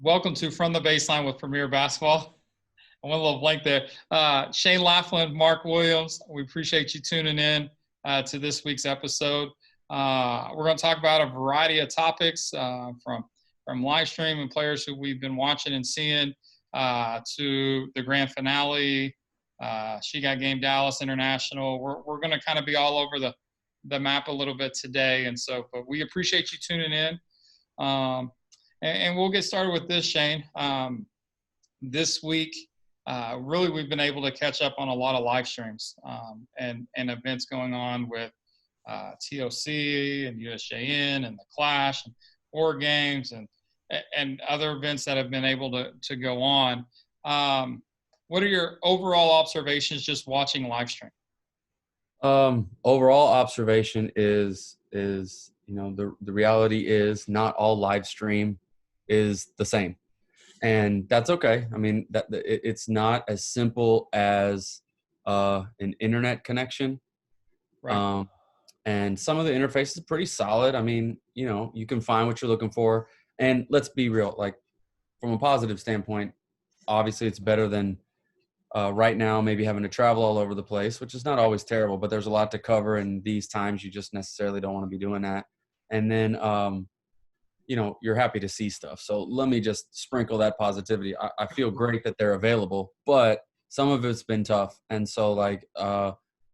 Welcome to From the Baseline with Premier Basketball. I went a little blank there. Shane Laflin, Mark Williams, we appreciate you tuning in to this week's episode. We're going to talk about a variety of topics from live stream and players who we've been watching and seeing to the grand finale. She Got Game Dallas International. We're going to kind of be all over the map a little bit today. But we appreciate you tuning in. And we'll get started with this, Shane. This week, really, we've been able to catch up on a lot of live streams and events going on with TOC and USJN and the Clash and War Games and other events that have been able to go on. What are your overall observations just watching live stream? Overall observation is the reality is not all live stream is the same, and that's okay. I mean, it's not as simple as an internet connection, Right. and some of the interface is pretty solid. I mean, you can find what you're looking for, and let's be real, like from a positive standpoint, obviously it's better than right now maybe having to travel all over the place, which is not always terrible, but there's a lot to cover, and these times you just necessarily don't want to be doing that. And then you're happy to see stuff. So let me just sprinkle that positivity. I feel great that they're available, but some of it's been tough. And so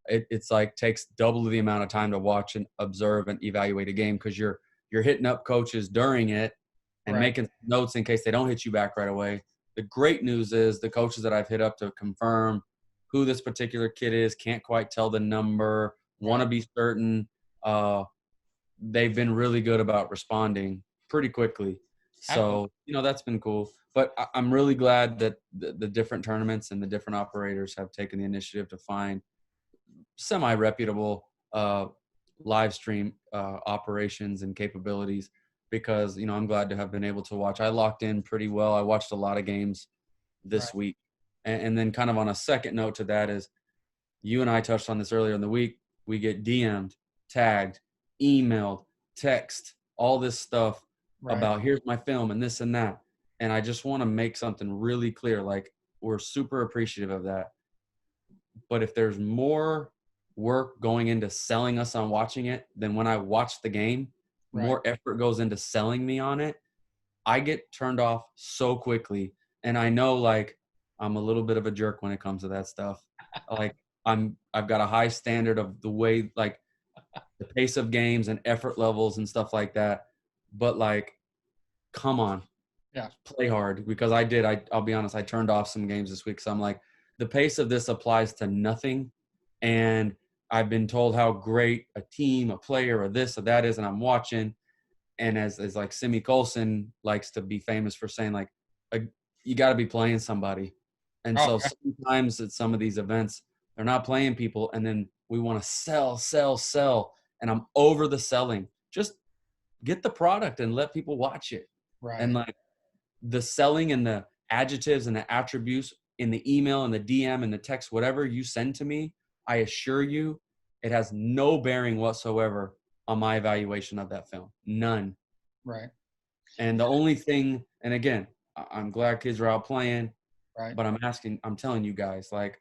it's like takes double the amount of time to watch and observe and evaluate a game, because you're hitting up coaches during it and Right. making notes in case they don't hit you back right away. The great news is the coaches that I've hit up to confirm who this particular kid is, can't quite tell the number, want to be certain. They've been really good about responding pretty quickly. So, that's been cool. But I'm really glad that the different tournaments and the different operators have taken the initiative to find semi-reputable live stream operations and capabilities, because, I'm glad to have been able to watch. I locked in pretty well. I watched a lot of games this week. And then kind of on a second note to that is, you and I touched on this earlier in the week, we get DM'd, tagged, emailed, text, all this stuff about here's my film and this and that. And I just want to make something really clear. Like, we're super appreciative of that. But if there's more work going into selling us on watching it than when I watch the game, more effort goes into selling me on it, I get turned off so quickly. And I know, like, I'm a little bit of a jerk when it comes to that stuff. Like, I've got a high standard of the way, like, the pace of games and effort levels and stuff like that. But, like, come on. Yeah. Play hard, because I'll be honest, I turned off some games this week. So I'm like, the pace of this applies to nothing. And I've been told how great a team, a player, or this or that is, and I'm watching. And as like Simi Colson likes to be famous for saying, like, you got to be playing somebody. And so sometimes at some of these events, they're not playing people, and then we want to sell. And I'm over the selling. Just get the product and let people watch it. Right. And, like, the selling and the adjectives and the attributes in the email and the DM and the text, whatever you send to me, I assure you, it has no bearing whatsoever on my evaluation of that film. None. Right. And the only thing, and again, I'm glad kids are out playing, but I'm telling you guys, like,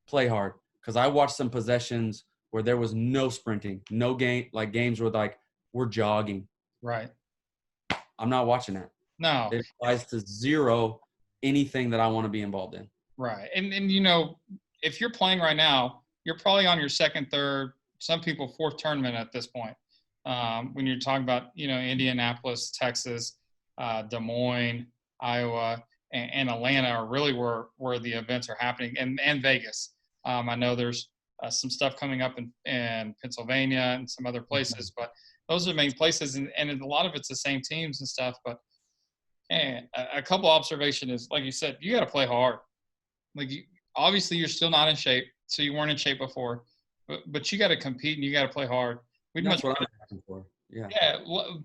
play hard. Because I watched some possessions where there was no sprinting, no game, like games where, like, we're jogging. Right. I'm not watching that. No. It applies to zero anything that I want to be involved in. Right. And if you're playing right now, you're probably on your second, third, some people fourth tournament at this point. When you're talking about, Indianapolis, Texas, Des Moines, Iowa, and Atlanta are really where the events are happening, and Vegas. I know there's some stuff coming up in Pennsylvania and some other places, but those are the main places, and a lot of it's the same teams and stuff. But a couple observation is, like you said, you got to play hard. Like, obviously you're still not in shape, so you weren't in shape before, but you got to compete and you got to play hard. That's what I'm asking for. Yeah.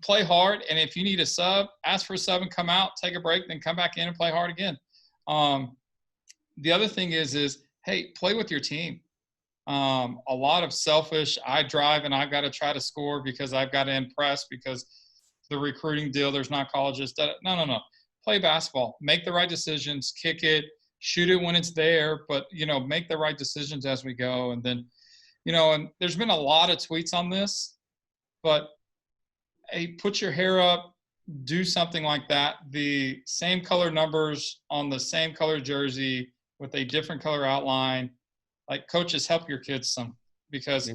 Play hard, and if you need a sub, ask for a sub and come out, take a break, then come back in and play hard again. The other thing is hey, play with your team. A lot of selfish, I drive and I've got to try to score because I've got to impress because the recruiting deal, there's not colleges. No. play basketball, make the right decisions, kick it, shoot it when it's there, but, make the right decisions as we go. And then, and there's been a lot of tweets on this, but hey, put your hair up, do something like that. The same color numbers on the same color jersey with a different color outline. Like, coaches, help your kids some, because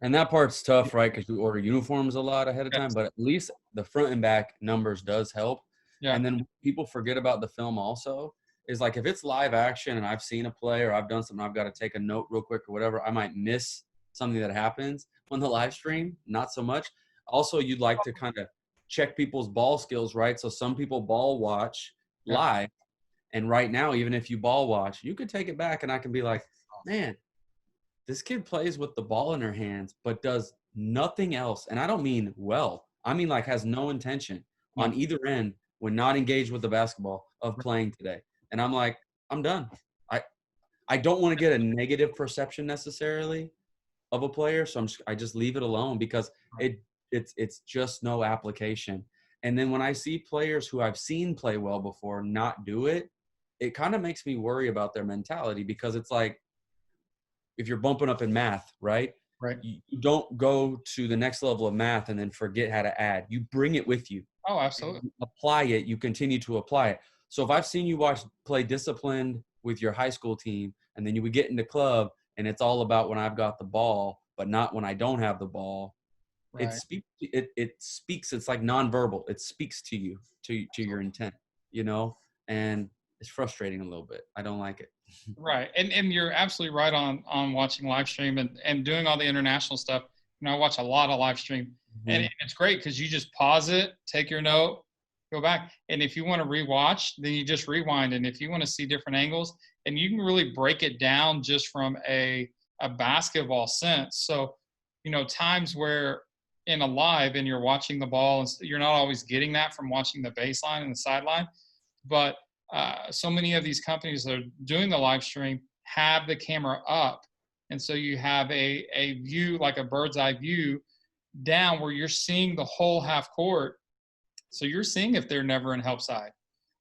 and that part's tough, right? Because we order uniforms a lot ahead of time, but at least the front and back numbers does help. Yeah. And then people forget about the film also is like, if it's live action and I've seen a play or I've done something, I've got to take a note real quick or whatever, I might miss something that happens on the live stream. Not so much. Also, you'd like to kind of check people's ball skills, right? So some people ball watch live. And right now, even if you ball watch, you could take it back and I can be like, man, this kid plays with the ball in her hands, but does nothing else. And I don't mean well. I mean, like, has no intention on either end when not engaged with the basketball of playing today. And I'm like, I'm done. I don't want to get a negative perception necessarily of a player. So I just leave it alone because it's just no application. And then when I see players who I've seen play well before not do it, it kind of makes me worry about their mentality, because it's like, if you're bumping up in math, right? Right. You don't go to the next level of math and then forget how to add. You bring it with you. Oh, absolutely. You apply it. You continue to apply it. So if I've seen you play disciplined with your high school team, and then you would get into club and it's all about when I've got the ball, but not when I don't have the ball. Right. It speaks. It's like nonverbal. It speaks to you, to your intent, and it's frustrating a little bit. I don't like it. Right. And you're absolutely right on watching live stream and doing all the international stuff. I watch a lot of live stream, and it's great because you just pause it, take your note, go back. And if you want to rewatch, then you just rewind. And if you want to see different angles, and you can really break it down just from a basketball sense. So, times where in a live and you're watching the ball, and you're not always getting that from watching the baseline and the sideline, but so many of these companies that are doing the live stream have the camera up. And so you have a view, like a bird's eye view down, where you're seeing the whole half court. So you're seeing if they're never in help side,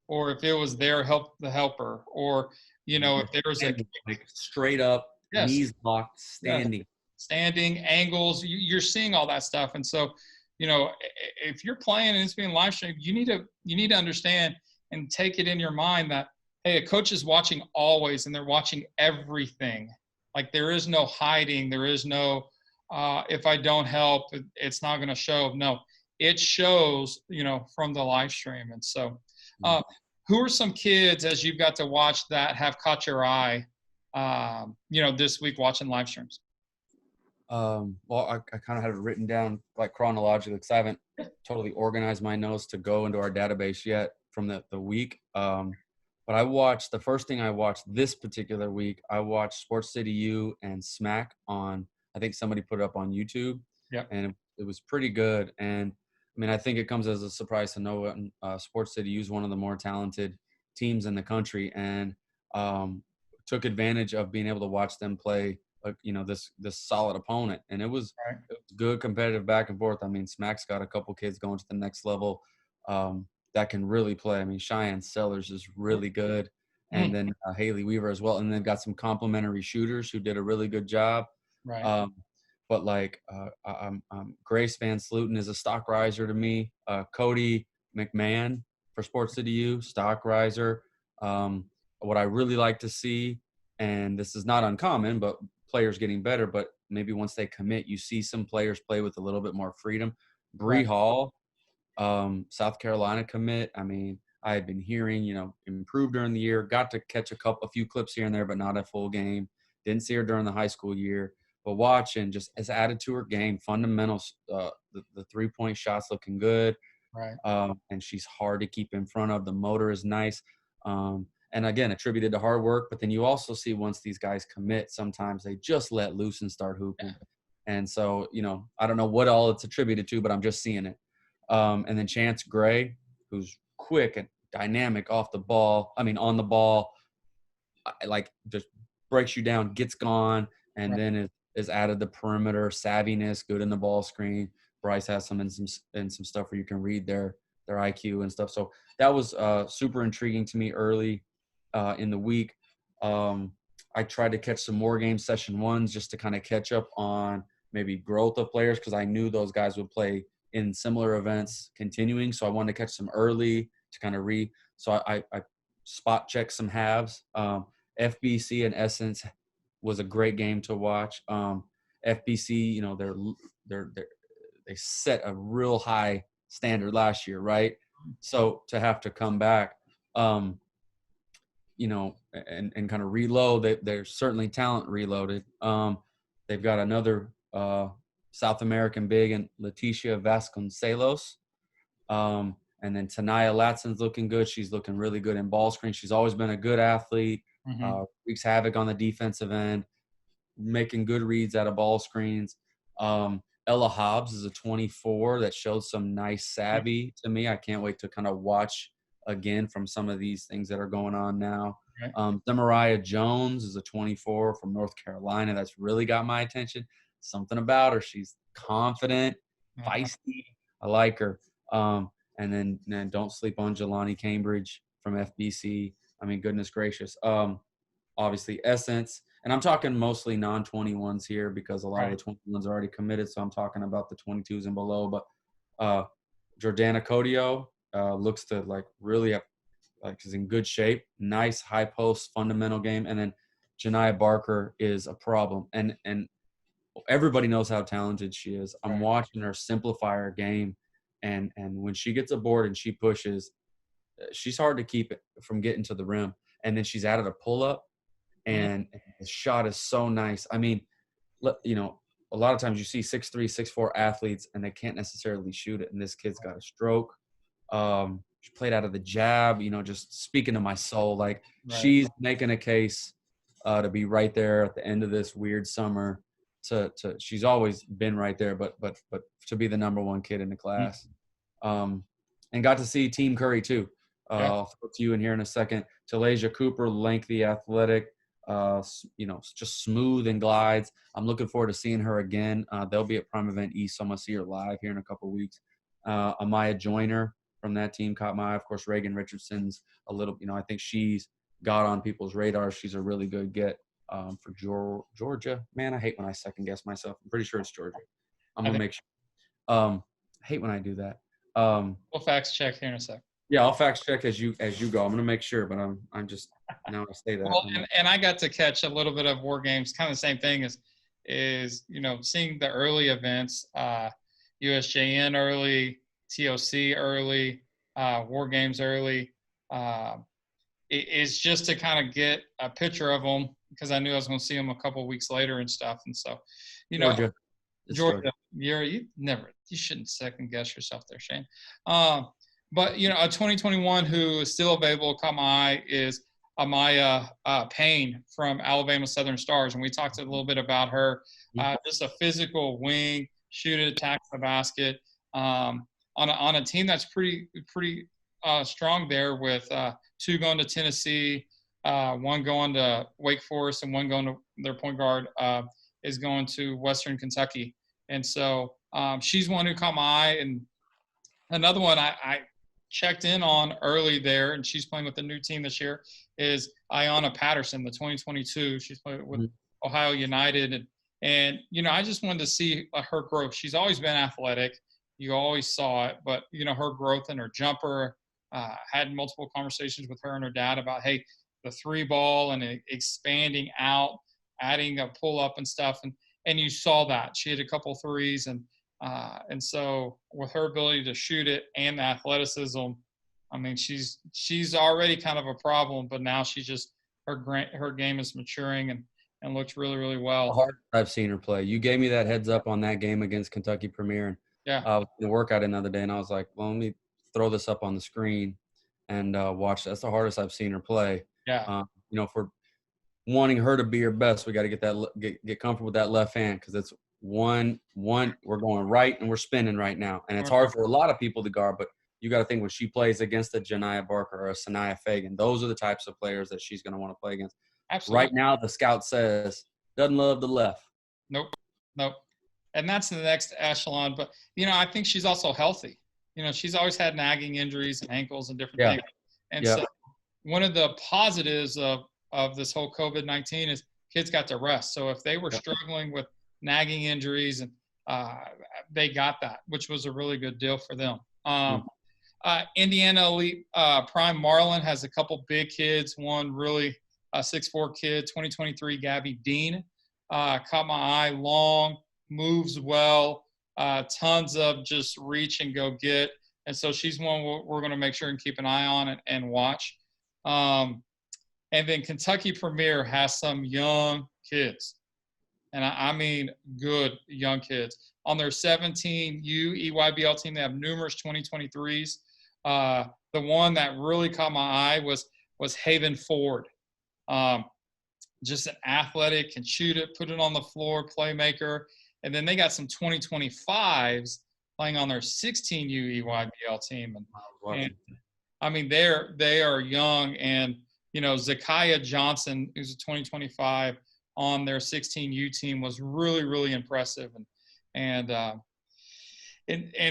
or if it was their the helper, or, if there's a like straight up, knees locked, standing. Yes. Standing, angles, you're seeing all that stuff. And so, if you're playing and it's being live streamed, you need to understand and take it in your mind that, hey, a coach is watching always, and they're watching everything. Like, there is no hiding. There is no, if I don't help, it's not going to show. No, it shows, from the live stream. And so who are some kids, as you've got to watch, that have caught your eye, this week watching live streams? Well, I kind of have it written down like chronologically, because I haven't totally organized my notes to go into our database yet from the week. But the first thing I watched this particular week, I watched Sports City U and Smack on, I think somebody put it up on YouTube. Yeah. And it was pretty good. And I mean, I think it comes as a surprise to know Sports City U is one of the more talented teams in the country, and took advantage of being able to watch them play this solid opponent. And it was good competitive back and forth. I mean, Smack's got a couple kids going to the next level that can really play. I mean, Cheyenne Sellers is really good, and then Haley Weaver as well. And then got some complimentary shooters who did a really good job. Right. But like Grace Van Sluten is a stock riser to me. Cody McMahon for Sports City U, stock riser. What I really like to see, and this is not uncommon, but players getting better, but maybe once they commit, you see some players play with a little bit more freedom. Bree Hall, South Carolina commit. I mean, I had been hearing, improved during the year, got to catch a few clips here and there, but not a full game. Didn't see her during the high school year, but watching just has added to her game. Fundamentals, the 3-point shots looking good. Right. And she's hard to keep in front of. The motor is nice. And again, attributed to hard work, but then you also see once these guys commit, sometimes they just let loose and start hooping. Yeah. And so, I don't know what all it's attributed to, but I'm just seeing it. And then Chance Gray, who's quick and dynamic on the ball, like just breaks you down, gets gone, and then is added the perimeter, savviness, good in the ball screen. Bryce has some stuff where you can read their their IQ and stuff. So that was super intriguing to me early in the week. I tried to catch some more games, session ones, just to kind of catch up on maybe growth of players, because I knew those guys would play in similar events continuing. So I wanted to catch some early to kind of so I spot checked some halves. FBC and Essence was a great game to watch. FBC, you know, they set a real high standard last year, right? So to have to come back, you know, and kind of reload, they're certainly talent reloaded. They've got another South American big, and Leticia Vasconcelos. And then Tanaya Latson's looking good. She's looking really good in ball screen. She's always been a good athlete. Wreaks havoc on the defensive end, making good reads out of ball screens. Ella Hobbs is a 24 that shows some nice savvy to me. I can't wait to kind of watch again from some of these things that are going on now. Demariah Jones is a 24 from North Carolina that's really got my attention. Something about her. She's confident, feisty. I like her. And then don't sleep on Jelani Cambridge from FBC. I mean, goodness gracious. Obviously, Essence. And I'm talking mostly non-21s here because a lot of the 21s are already committed. So I'm talking about the 22s and below. But Jordana Codio looks to like really have, like, is in good shape. Nice high post fundamental game. And then Janiyah Barker is a problem. And everybody knows how talented she is. I'm watching her simplify her game. And when she gets a board and she pushes, she's hard to keep it from getting to the rim. And then she's added a pull-up. And the shot is so nice. I mean, you know, a lot of times you see 6'3", 6'4" athletes, and they can't necessarily shoot it. And this kid's got a stroke. She played out of the jab, you know, just speaking to my soul. Like, she's making a case to be right there at the end of this weird summer. She's always been right there, but to be the number one kid in the class. And got to see Team Curry too. I'll throw to you in here in a second. Talasia Cooper, lengthy, athletic. You know, just smooth and glides. I'm looking forward to seeing her again. They'll be at Prime Event East, so I'm going to see her live here in a couple of weeks. Amaya Joyner from that team caught my eye. Of course, Reagan Richardson's a little, you know, I think she's got on people's radar. She's a really good get for Georgia. Man, I hate when I second guess myself. I'm pretty sure it's Georgia. I'm going to make sure. I hate when I do that. We'll fact check here in a sec. Yeah, I'll fact check as you go. I'm going to make sure, but I'm just now I say that. Well, and I got to catch a little bit of War Games, kind of the same thing is you know, seeing the early events, USJN early, TOC early, War Games early. It's just to kind of get a picture of them because I knew I was going to see them a couple of weeks later and stuff. And so, you know, Georgia, you shouldn't second guess yourself there, Shane. But, you know, a 2021 who is still available, caught my eye, is Amaya Payne from Alabama Southern Stars. And we talked a little bit about her, just a physical wing, shoot it, attack the basket, on a team that's pretty strong there with two going to Tennessee, one going to Wake Forest, and one going to their point guard is going to Western Kentucky. And so she's one who caught my eye. And another one I checked in on early there, and she's playing with the new team this year, is Ayanna Patterson, the 2022. She's playing with Ohio United. And, you know, I just wanted to see her growth. She's always been athletic. You always saw it. But, you know, her growth in her jumper, had multiple conversations with her and her dad about, hey, the three ball and expanding out, adding a pull-up and stuff. And you saw that. She had a couple threes. And so with her ability to shoot it and the athleticism, I mean, she's already kind of a problem, but now she's just her game is maturing and looks really, really well. Hard I've seen her play. You gave me that heads up on that game against Kentucky Premier, and I was in the workout another day, and I was like, well, let me throw this up on the screen and watch. That's the hardest I've seen her play. Yeah. You know, if we're wanting her to be her best, we got to get comfortable with that left hand, because it's one we're going right and we're spinning right now, and it's hard for a lot of people to guard. But you got to think, when she plays against a Janiyah Barker or a Sanaya Fagan, those are the types of players that she's going to want to play against. Absolutely. Right now, the scout says doesn't love the left. Nope. And that's the next echelon. But, you know, I think she's also healthy. she's always had nagging injuries and ankles and different Yeah. things. And Yeah. so one of the positives of this whole COVID-19 is kids got to rest. So if they were struggling with nagging injuries, and they got that, which was a really good deal for them. Indiana Elite Prime Marlin has a couple big kids. One really 6'4" kid, 2023 Gabby Dean. Caught my eye, long, moves well, tons of just reach and go get. And so she's one we're going to make sure and keep an eye on and watch. And then Kentucky Premier has some young kids. And I mean good young kids. On their 17U EYBL team, they have numerous 2023s. The one that really caught my eye was Haven Ford. Just an athletic, can shoot it, put it on the floor, playmaker. And then they got some 2025s playing on their 16U EYBL team. And I mean, they are young. And, Zakiah Johnson, who's a 2025 on their 16U team, was really, really impressive. And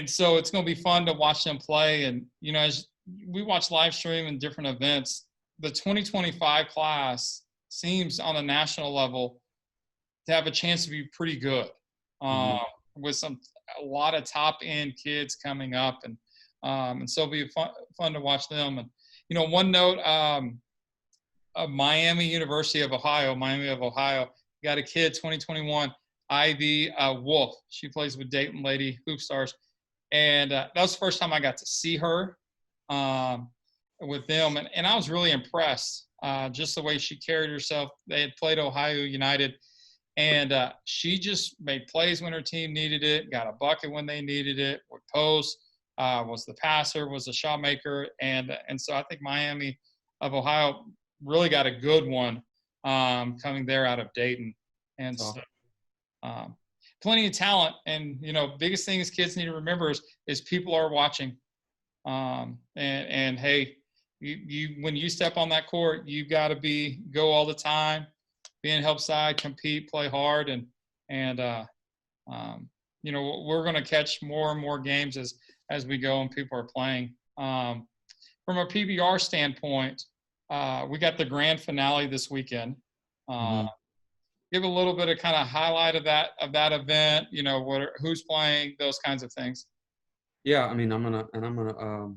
so it's going to be fun to watch them play. And, as we watch live stream and different events, the 2025 class seems on a national level to have a chance to be pretty good, with a lot of top end kids coming up, and so it'll be fun to watch them. And one note, Miami of Ohio, got a kid 2021, Ivy Wolf. She plays with Dayton Lady Hoop Stars, and that was the first time I got to see her with them, and I was really impressed. Just the way she carried herself. They had played Ohio United, and she just made plays when her team needed it, got a bucket when they needed it, would post, was the passer, was a shot maker, and so I think Miami of Ohio really got a good one coming there out of Dayton. And so plenty of talent, and biggest thing is kids need to remember is people are watching, and hey, you when you step on that court, you got to go all the time, be in help side, compete, play hard, and we're going to catch more and more games as we go and people are playing. From a PBR standpoint, we got the grand finale this weekend. Give a little bit of kind of highlight of that event. Who's playing, those kinds of things. Yeah, I mean, I'm gonna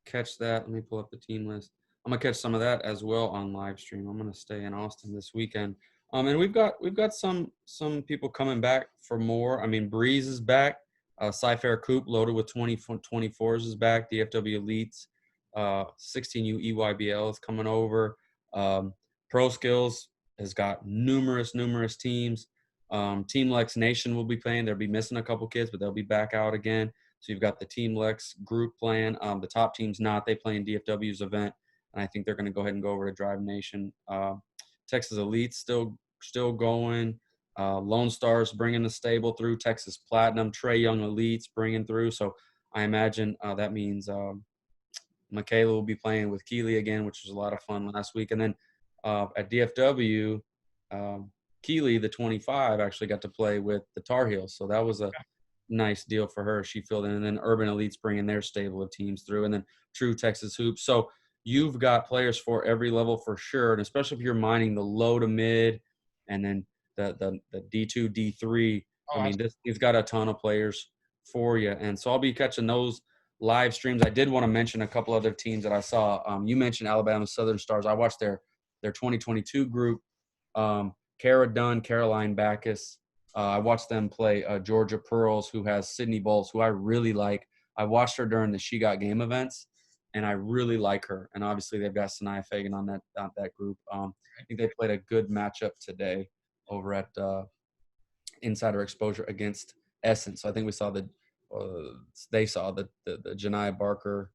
catch that. Let me pull up the team list. I'm gonna catch some of that as well on live stream. I'm gonna stay in Austin this weekend. And we've got some people coming back for more. I mean, Breeze is back. Cypher Coop loaded with 24s is back. DFW Elites, 16U EYBL is coming over. Pro Skills has got numerous teams. Team Lex Nation will be playing. They'll be missing a couple kids, but they'll be back out again. So you've got the Team Lex group playing. The top team's not. They play in DFW's event, and I think they're going to go ahead and go over to Drive Nation. Texas Elite still going. Lone Stars bringing the stable through. Texas Platinum, Trey Young Elites bringing through. So I imagine that means Michaela will be playing with Keeley again, which was a lot of fun last week. And then at DFW, Keeley, the 25, actually got to play with the Tar Heels. So that was a nice deal for her. She filled in. And then Urban Elites bringing their stable of teams through. And then True Texas Hoops. So you've got players for every level for sure. And especially if you're mining the low to mid and then the D2, D3. I mean, he's got a ton of players for you. And so I'll be catching those live streams. I did want to mention a couple other teams that I saw. You mentioned Alabama Southern Stars. I watched their 2022 group. Kara Dunn, Caroline Backus. I watched them play Georgia Pearls, who has Sydney Bowles, who I really like. I watched her during the She Got Game events, and I really like her. And obviously they've got Sanaya Fagan on that group. I think they played a good matchup today over at Insider Exposure against Essence. So I think we saw they saw the Janiyah Barker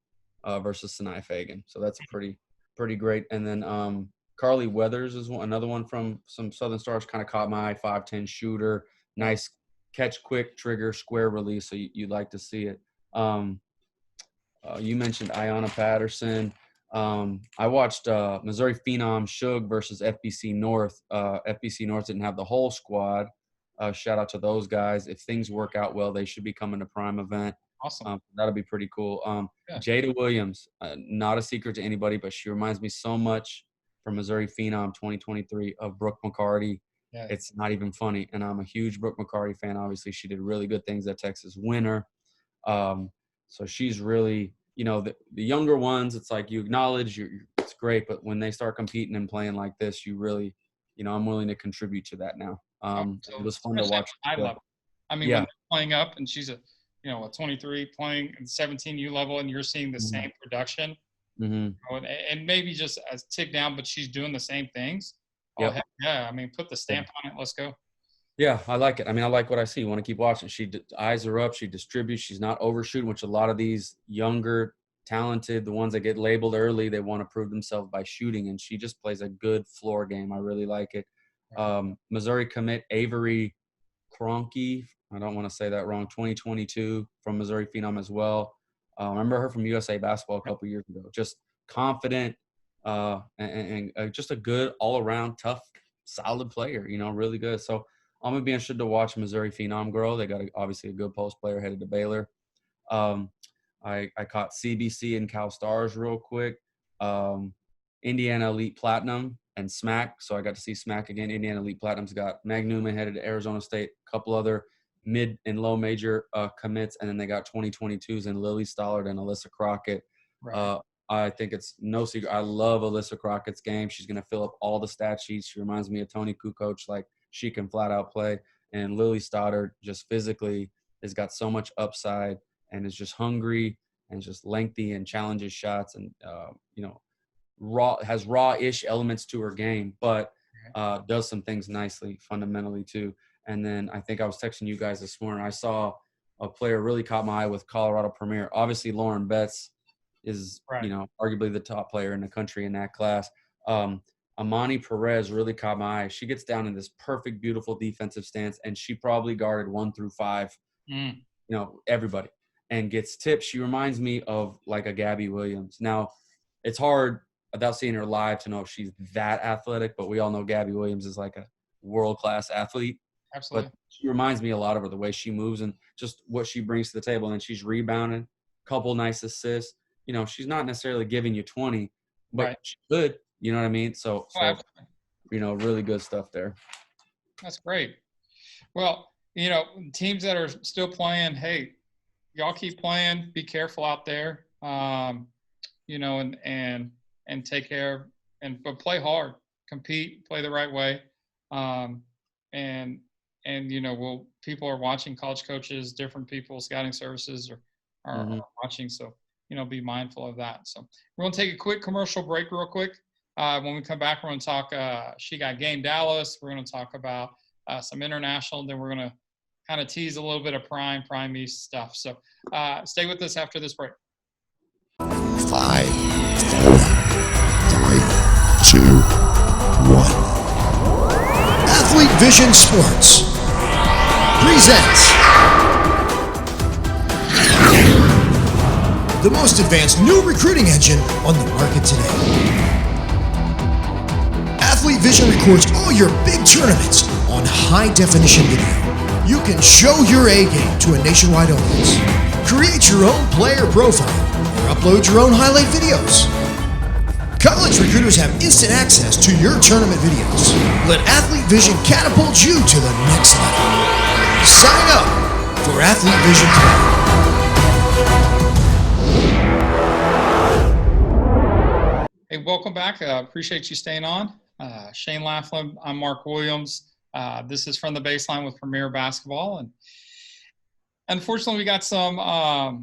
versus Sanaya Fagan. So that's pretty great. And then Carly Weathers is another one from some Southern Stars, kind of caught my eye, 5'10" shooter, nice catch, quick trigger, square release. So you'd like to see it. You mentioned Ayanna Patterson. I watched Missouri Phenom Shug versus FBC North. FBC North didn't have the whole squad. Shout out to those guys. If things work out well, they should be coming to Prime event. Awesome. That'll be pretty cool. Yeah. Jada Williams, not a secret to anybody, but she reminds me so much from Missouri Phenom 2023 of Brooke McCarty. Yeah. It's not even funny. And I'm a huge Brooke McCarty fan. Obviously, she did really good things at Texas Winter. So she's really, the younger ones, it's like you acknowledge it's great, but when they start competing and playing like this, you really, I'm willing to contribute to that now. It was fun to Especially at watch. the high level. I mean, Yeah. when they're playing up and she's a 23 playing at 17U level, and you're seeing the Mm-hmm. same production, Mm-hmm. and maybe just a tick down, but she's doing the same things. Oh, Yep. heck yeah. I mean, put the stamp on it. Let's go. Yeah, I like it. I mean, I like what I see. You want to keep watching. Eyes are up. She distributes. She's not overshooting, which a lot of these younger, talented, the ones that get labeled early, they want to prove themselves by shooting, and she just plays a good floor game. I really like it. Missouri commit Avery Kroenke, I don't want to say that wrong, 2022 from Missouri Phenom as well. I remember her from USA Basketball a couple years ago. Just confident and just a good all-around, tough, solid player, really good. So I'm going to be interested to watch Missouri Phenom grow. They got obviously a good post player headed to Baylor. I caught CBC and Cal Stars real quick. Indiana Elite Platinum and SMAC. So I got to see SMAC again. Indiana Elite Platinum's got Mag Newman headed to Arizona State, a couple other mid and low major commits, and then they got 2022s in Lily Stollard and Alyssa Crockett. Right. I think it's no secret. I love Alyssa Crockett's game. She's going to fill up all the stat sheets. She reminds me of Tony Kukoc, like she can flat out play. And Lily Stoddard just physically has got so much upside and is just hungry and just lengthy and challenges shots and, raw-ish elements to her game, but does some things nicely fundamentally too. And then I think I was texting you guys this morning. I saw a player really caught my eye with Colorado Premier. Obviously, Lauren Betts is, arguably the top player in the country in that class. Amani Perez really caught my eye. She gets down in this perfect, beautiful defensive stance, and she probably guarded 1 through 5, everybody, and gets tipped. She reminds me of like a Gabby Williams. Now, it's hard without seeing her live to know if she's that athletic, but we all know Gabby Williams is like a world-class athlete. Absolutely. But she reminds me a lot of her, the way she moves and just what she brings to the table. And then she's rebounding, couple nice assists. She's not necessarily giving you 20, but she could, you know what I mean? So really good stuff there. That's great. Well, teams that are still playing, hey, y'all keep playing, be careful out there, and take care but play hard, compete, play the right way. People are watching, college coaches, different people, scouting services are watching. So, be mindful of that. So we're going to take a quick commercial break real quick. When we come back, we're going to talk She Got Game Dallas. We're going to talk about some international. Then we're going to kind of tease a little bit of Prime East stuff. So stay with us after this break. 5, 4, 3, 2, 1. Athlete Vision Sports presents the most advanced new recruiting engine on the market today. Athlete Vision records all your big tournaments on high-definition video. You can show your A game to a nationwide audience, create your own player profile, or upload your own highlight videos. College recruiters have instant access to your tournament videos. Let Athlete Vision catapult you to the next level. Sign up for Athlete Vision today. Hey, welcome back. Appreciate you staying on. Shane Laflin, I'm Mark Williams. This is From the Baseline with Premier Basketball. And unfortunately, we got some, I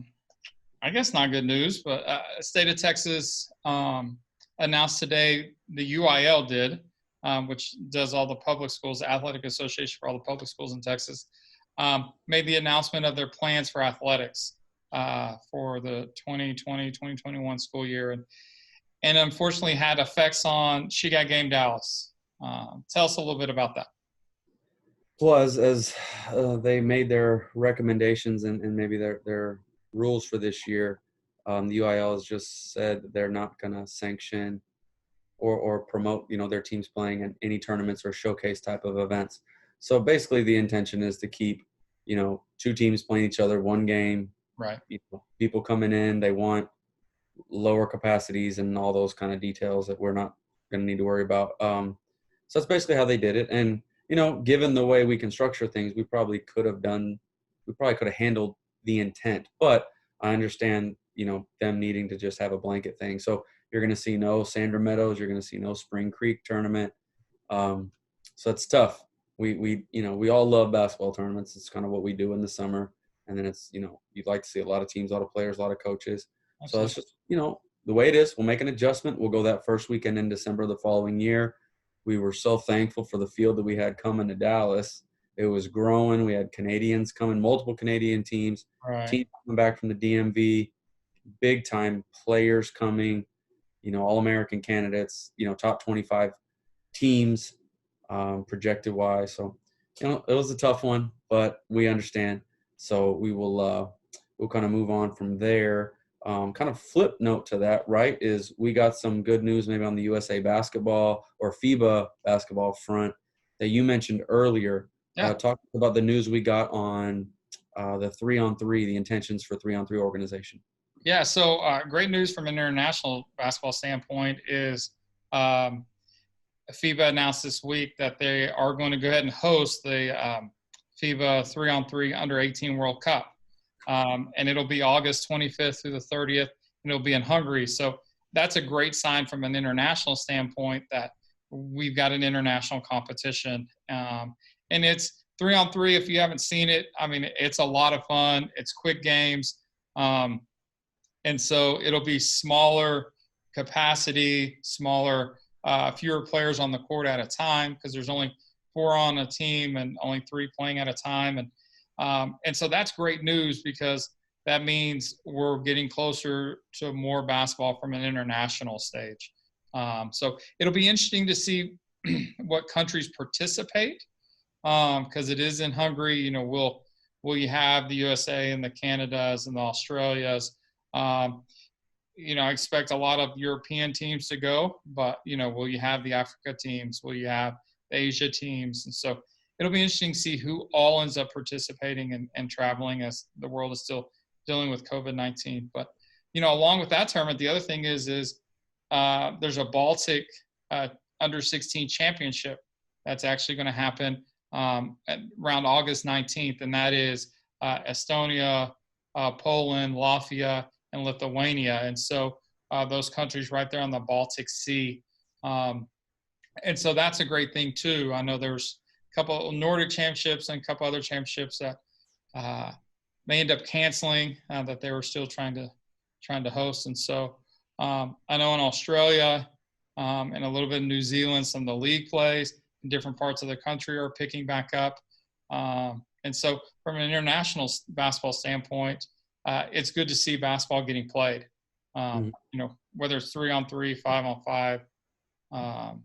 guess not good news, but State of Texas announced today, the UIL did, which does all the public schools, the Athletic Association for all the public schools in Texas, made the announcement of their plans for athletics for the 2020-2021 school year. And unfortunately had effects on She Got Game Dallas. Tell us a little bit about that. Well, as they made their recommendations and maybe their rules for this year, the UIL has just said that they're not going to sanction or promote, their teams playing in any tournaments or showcase type of events. So basically the intention is to keep, 2 teams playing each other, 1 game, Right. People coming in, they want lower capacities and all those kind of details that we're not going to need to worry about. So that's basically how they did it. And, given the way we can structure things, we probably could have handled the intent, but I understand, them needing to just have a blanket thing. So you're going to see no Sandra Meadows. You're going to see no Spring Creek tournament. So it's tough. We all love basketball tournaments. It's kind of what we do in the summer. And then it's, you'd like to see a lot of teams, a lot of players, a lot of coaches. Absolutely. So it's just, the way it is. We'll make an adjustment. We'll go that first weekend in December the following year. We were so thankful for the field that we had coming to Dallas. It was growing. We had Canadians coming, multiple Canadian teams, teams coming back from the DMV, big time players coming, All-American candidates, top 25 teams projected wise. So, it was a tough one, but we understand. So we'll kind of move on from there. Kind of flip note to that, right, is we got some good news maybe on the USA basketball or FIBA basketball front that you mentioned earlier. Yeah. Talk about the news we got on the 3-on-3, the intentions for 3-on-3 organization. Yeah, so great news from an international basketball standpoint is FIBA announced this week that they are going to go ahead and host the FIBA 3-on-3 Under-18 World Cup. And it'll be August 25th through the 30th, and it'll be in Hungary. So that's a great sign from an international standpoint that we've got an international competition. And it's 3-on-3. If you haven't seen it, I mean, it's a lot of fun. It's quick games. And so it'll be smaller capacity, fewer players on the court at a time because there's only 4 on a team and only 3 playing at a time. And so that's great news because that means we're getting closer to more basketball from an international stage. So it'll be interesting to see what countries participate because it is in Hungary. Will you have the USA and the Canadas and the Australias? I expect a lot of European teams to go, but, will you have the Africa teams? Will you have the Asia teams? And so it'll be interesting to see who all ends up participating and traveling as the world is still dealing with COVID-19. But, along with that tournament, the other thing is there's a Baltic under-16 championship that's actually going to happen around August 19th, and that is Estonia, Poland, Latvia, and Lithuania. And so those countries right there on the Baltic Sea. And so that's a great thing, too. I know there's a couple Nordic championships and a couple other championships that may end up canceling that they were still trying to host. And so I know in Australia and a little bit in New Zealand, some of the league plays in different parts of the country are picking back up. And so from an international basketball standpoint, it's good to see basketball getting played. Whether it's 3-on-3, 5-on-5,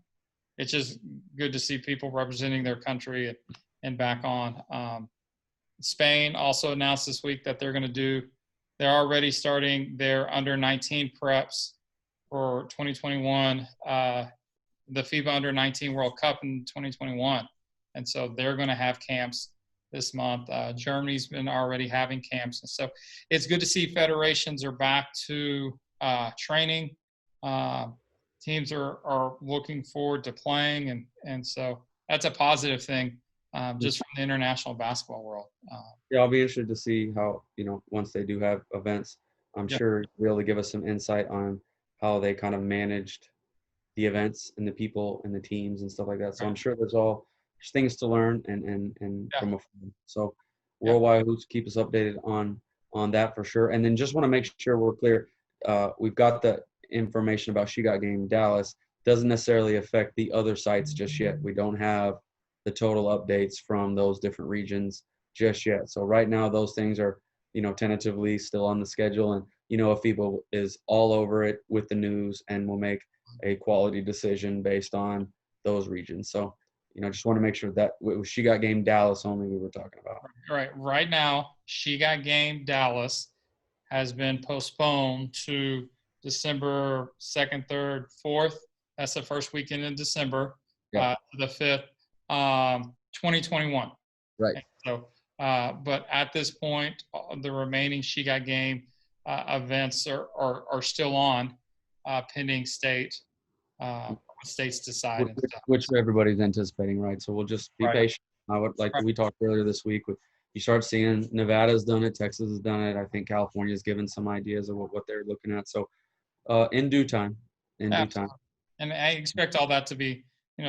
it's just good to see people representing their country and back on. Spain also announced this week that they're already starting their under-19 preps for 2021, the FIBA Under-19 World Cup in 2021. And so they're going to have camps this month. Germany's been already having camps. And so it's good to see federations are back to training. Teams are looking forward to playing. And so that's a positive thing just from the international basketball world. Yeah, I'll be interested to see how, once they do have events, I'm sure you'll be able to give us some insight on how they kind of managed the events and the people and the teams and stuff like that. So I'm sure there's things to learn and from afar. So Worldwide Hoops, keep us updated on that for sure. And then just want to make sure we're clear. We've got the information about She Got Game Dallas. Doesn't necessarily affect the other sites just yet. We don't have the total updates from those different regions just yet. So right now those things are, tentatively still on the schedule. And, FIBA is all over it with the news and will make a quality decision based on those regions. So, just want to make sure that She Got Game Dallas only we were talking about. Right. Right now, She Got Game Dallas has been postponed to December 2nd, 3rd, 4th. That's the first weekend in December, to the 5th, 2021. Right. And so But at this point, the remaining She Got Game events are still on, pending states decide and stuff. Which everybody's anticipating, right? So we'll just be Right. patient. I would like we talked earlier this week with you start seeing Nevada's done it, Texas has done it. I think California's given some ideas of what they're looking at. So in due time, due time. And I expect all that to be,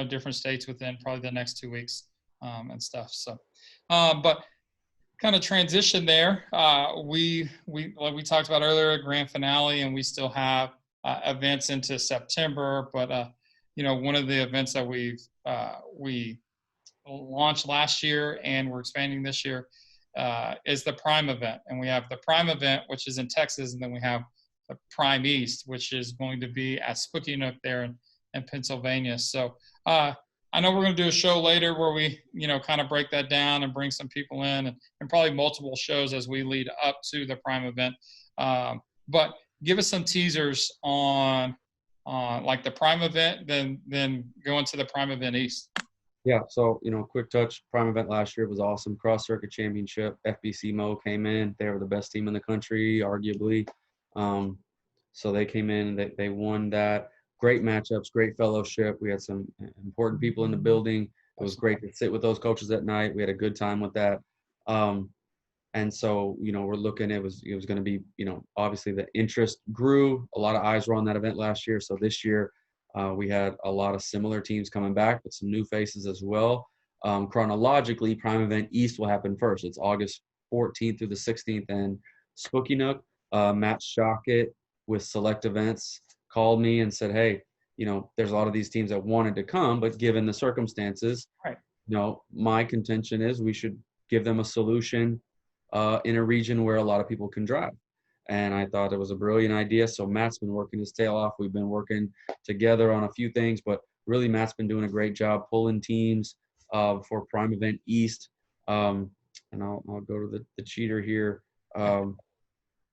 different states within probably the next 2 weeks and stuff. So, but kind of transition there. We like we talked about earlier, grand finale, and we still have events into September. But one of the events that we launched last year and we're expanding this year is the Prime event, and we have the Prime event, which is in Texas, and then we have the Prime East, which is going to be at Spooky Nook there in Pennsylvania. So I know we're going to do a show later where we, kind of break that down and bring some people in and probably multiple shows as we lead up to the Prime event. But give us some teasers on like the Prime event, then go into the Prime event East. Yeah. So, quick touch. Prime event last year was awesome. Cross Circuit Championship. FBC Mo came in. They were the best team in the country, arguably. So they came in. They won that. Great matchups, great fellowship. We had some important people in the building. It was great to sit with those coaches at night. We had a good time with that. And so, we're looking, it was going to be, obviously the interest grew. A lot of eyes were on that event last year. So this year we had a lot of similar teams coming back, but some new faces as well. Chronologically, Prime Event East will happen first. It's August 14th through the 16th. And Spooky Nook, Matt Shockett with Select Events called me and said, hey, there's a lot of these teams that wanted to come, but given the circumstances, right. My contention is we should give them a solution in a region where a lot of people can drive. And I thought it was a brilliant idea. So Matt's been working his tail off. We've been working together on a few things, but really Matt's been doing a great job pulling teams for Prime Event East. And I'll go to the cheater here.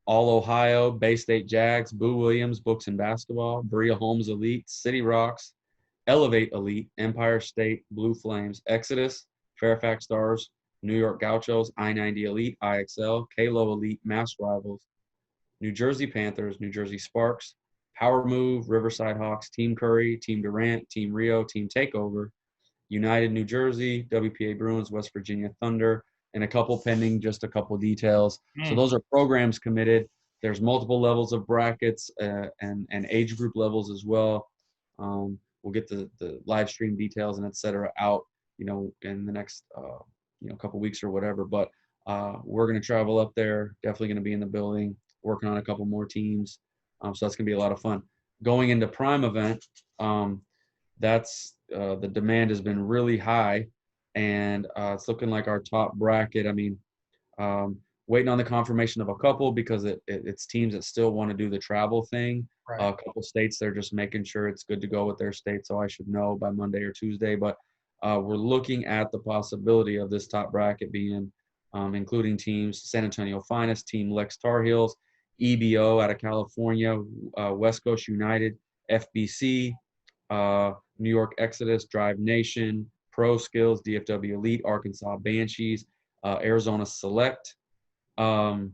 All Ohio, Bay State Jags, Boo Williams, Books and Basketball, Berea Holmes Elite, City Rocks, Elevate Elite, Empire State, Blue Flames, Exodus, Fairfax Stars, New York Gauchos, I-90 Elite, IXL, Kalo Elite, Mass Rivals, New Jersey Panthers, New Jersey Sparks, Power Move, Riverside Hawks, Team Curry, Team Durant, Team Rio, Team Takeover, United New Jersey, WPA Bruins, West Virginia Thunder, and a couple pending, just a couple details. So those are programs committed. There's multiple levels of brackets and age group levels as well. We'll get the live stream details and et cetera out, in the next, couple weeks or whatever. But we're going to travel up there, definitely going to be in the building, working on a couple more teams. So that's going to be a lot of fun. Going into Prime event, that's the demand has been really high. And it's looking like our top bracket. I mean, waiting on the confirmation of a couple because it's teams that still want to do the travel thing. Right. A couple states, they're just making sure it's good to go with their state. So I should know by Monday or Tuesday. But we're looking at the possibility of this top bracket being including teams San Antonio Finest, Team Lex Tar Heels, EBO out of California, West Coast United, FBC, New York Exodus, Drive Nation, Pro Skills, DFW Elite, Arkansas Banshees, Arizona Select, to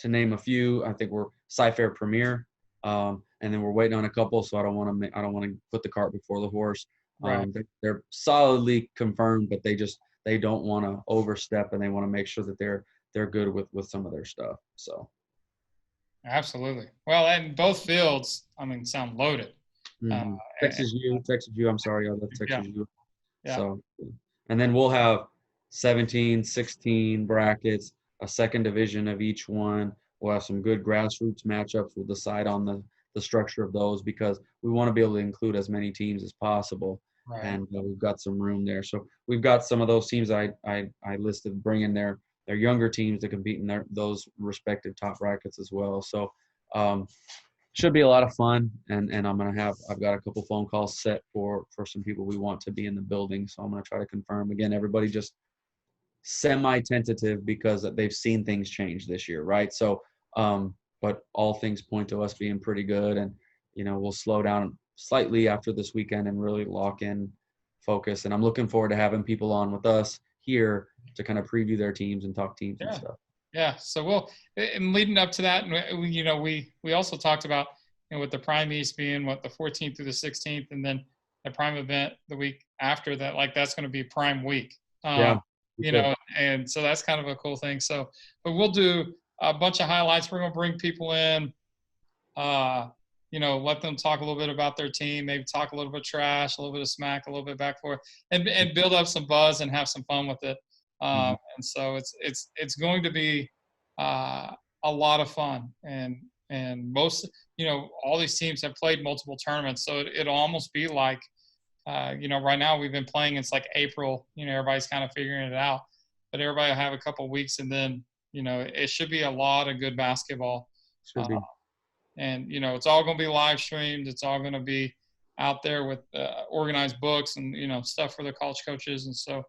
name a few. I think we're Cy-Fair Premier, and then we're waiting on a couple. So I don't want to put the cart before the horse. Right. They're solidly confirmed, but they don't want to overstep, and they want to make sure that they're good with some of their stuff. So. Absolutely. Well, and both fields, sound loaded. Mm-hmm. Texas U. I'm sorry, I left Texas U. Yeah. So, and then we'll have 17, 16 brackets, a second division of each one. We'll have some good grassroots matchups. We'll decide on the structure of those because we want to be able to include as many teams as possible. Right. And we've got some room there. So we've got some of those teams I listed bringing their younger teams to compete in those respective top brackets as well. So should be a lot of fun, and I've got a couple phone calls set for some people we want to be in the building. So I'm going to try to confirm again. Everybody just semi-tentative because they've seen things change this year, right? So, but all things point to us being pretty good, and we'll slow down slightly after this weekend and really lock in focus. And I'm looking forward to having people on with us here to kind of preview their teams and talk teams and stuff. Yeah. So and leading up to that, we also talked about, with the Prime East being the 14th through the 16th, and then the Prime event the week after that, that's going to be Prime week. And so that's kind of a cool thing. So, but we'll do a bunch of highlights. We're going to bring people in, let them talk a little bit about their team, maybe talk a little bit trash, a little bit of smack, a little bit back and forth, and build up some buzz and have some fun with it. And so it's going to be a lot of fun, and most, all these teams have played multiple tournaments, so it'll almost be like, right now we've been playing, it's like April, everybody's kind of figuring it out, but everybody will have a couple weeks, and then, it should be a lot of good basketball. Should be. And, it's all going to be live streamed. It's all going to be out there with organized books and, stuff for the college coaches. And so,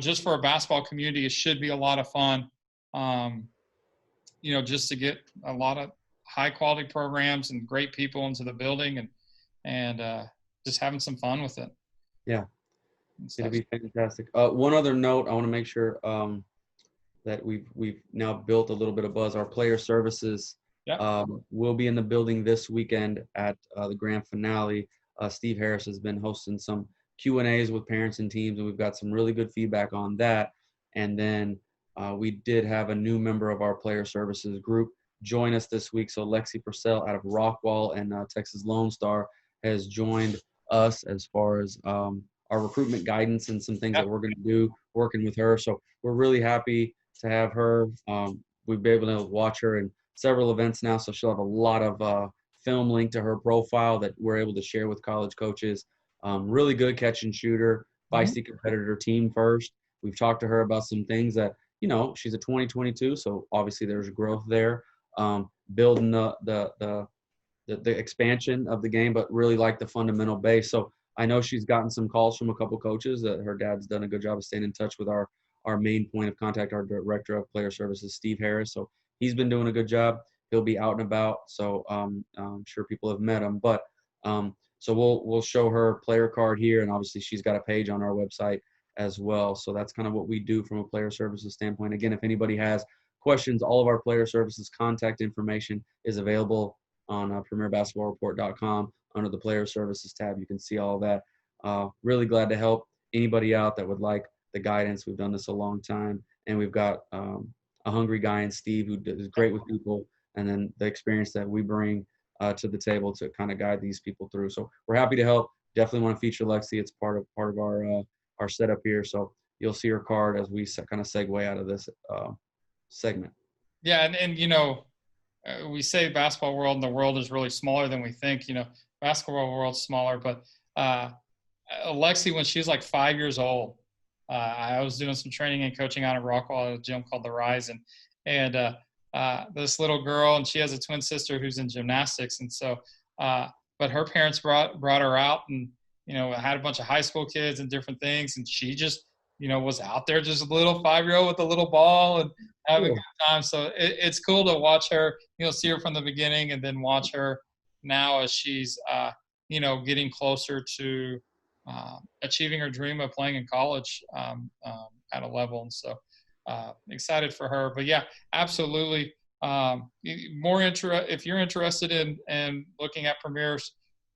just for a basketball community, it should be a lot of fun, just to get a lot of high quality programs and great people into the building and just having some fun with it. Yeah. It'll be fantastic. One other note, I want to make sure that we've now built a little bit of buzz. Our player services will be in the building this weekend at the grand finale. Steve Harris has been hosting some Q&As with parents and teams, and we've got some really good feedback on that. And then we did have a new member of our player services group join us this week. So Lexi Purcell out of Rockwall and Texas Lone Star has joined us as far as our recruitment guidance and some things that we're going to do working with her. So we're really happy to have her. We've been able to watch her in several events now, so she'll have a lot of film linked to her profile that we're able to share with college coaches. Really good catch and shooter, feisty competitor, team first. We've talked to her about some things that, she's a 2022, so obviously there's growth there. Building the expansion of the game, but really like the fundamental base. So I know she's gotten some calls from a couple coaches that her dad's done a good job of staying in touch with our main point of contact, our director of player services, Steve Harris. So he's been doing a good job. He'll be out and about, so I'm sure people have met him. But so we'll show her player card here, and obviously she's got a page on our website as well. So that's kind of what we do from a player services standpoint. Again, if anybody has questions, all of our player services contact information is available on premierbasketballreport.com under the player services tab. You can see all of that. Really glad to help anybody out that would like the guidance. We've done this a long time, and we've got a hungry guy in Steve who is great with people, and then the experience that we bring to the table to kind of guide these people through. So we're happy to help. Definitely want to feature Lexi. It's part of our setup here. So you'll see her card as we kind of segue out of this segment. Yeah, and we say basketball world, and the world is really smaller than we think. Basketball world's smaller, but Alexi, when she was like 5 years old, I was doing some training and coaching out of Rockwall at a gym called the Rise, and this little girl, and she has a twin sister who's in gymnastics, and so but her parents brought her out, and had a bunch of high school kids and different things, and she just was out there, just a little 5-year-old with a little ball and having a good time. So it's cool to watch her, see her from the beginning, and then watch her now as she's getting closer to achieving her dream of playing in college at a level. And so excited for her. But yeah, absolutely. If you're interested in looking at Premier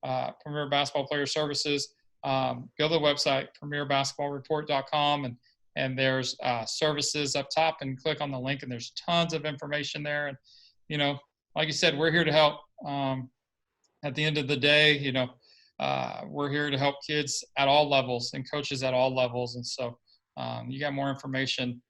Basketball Player Services, go to the website, premierbasketballreport.com, and there's services up top, and click on the link, and there's tons of information there. And, like you said, we're here to help. At the end of the day, we're here to help kids at all levels and coaches at all levels. And so you got more information,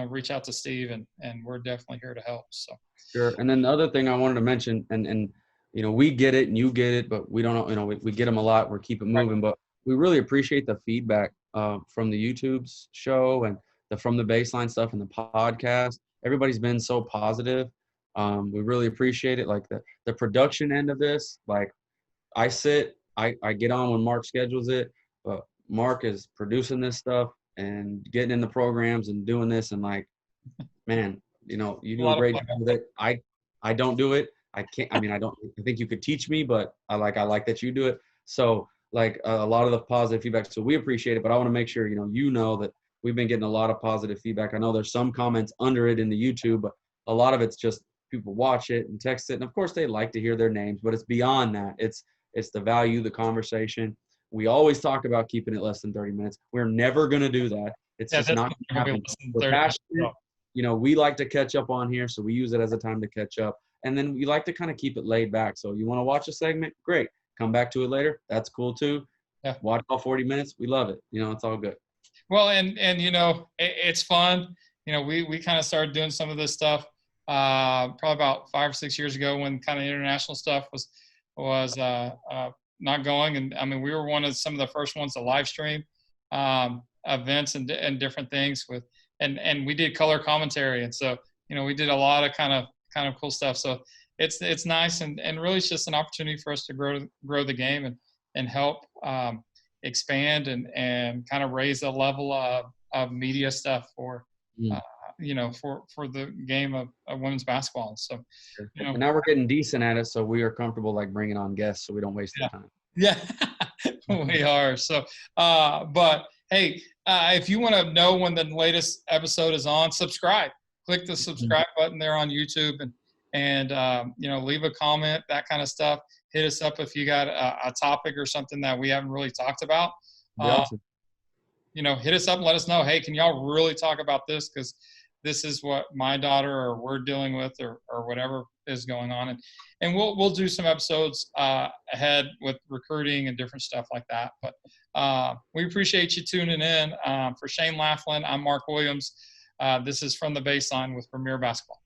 reach out to Steve, and we're definitely here to help. So sure. And then the other thing I wanted to mention, and we get it and you get it, but we don't know, we get them a lot. We're keeping moving, but we really appreciate the feedback from the YouTube's show and from the baseline stuff and the podcast. Everybody's been so positive. We really appreciate it. Like the production end of this, like I get on when Mark schedules it, but Mark is producing this stuff and getting in the programs and doing this. And like, man, you do a great job with it. I don't do it. I can't, I think you could teach me, but I like that you do it. So like a lot of the positive feedback. So we appreciate it, but I want to make sure, that we've been getting a lot of positive feedback. I know there's some comments under it in the YouTube, but a lot of it's just people watch it and text it. And of course they like to hear their names, but it's beyond that. It's the value, the conversation. We always talk about keeping it less than 30 minutes. We're never going to do that. It's just not going to happen. We're passionate. You know, we like to catch up on here, so we use it as a time to catch up. And then we like to kind of keep it laid back. So you want to watch a segment? Great. Come back to it later. That's cool too. Yeah. Watch all 40 minutes. We love it. You know, it's all good. Well, and you know, it's fun. You know, we kind of started doing some of this stuff probably about 5 or 6 years ago when kind of international stuff was not going. And I mean, we were one of some of the first ones to live stream events and different things with, and we did color commentary. And so, you know, we did a lot of kind of cool stuff. So it's nice. And really it's just an opportunity for us to grow the game and help expand and kind of raise the level of media stuff for, you know, for the game of women's basketball. So, you know, and now we're getting decent at it. So we are comfortable like bringing on guests so we don't waste their time. Yeah, we are. So, but hey, if you want to know when the latest episode is on, subscribe. Click the subscribe button there on YouTube and you know, leave a comment, that kind of stuff. Hit us up if you got a topic or something that we haven't really talked about. Awesome. You know, hit us up and let us know, hey, can y'all really talk about this? Because this is what my daughter or we're dealing with or whatever is going on. And we'll do some episodes ahead with recruiting and different stuff like that. But we appreciate you tuning in. For Shane Laflin, I'm Mark Williams. This is From the Baseline with Premier Basketball.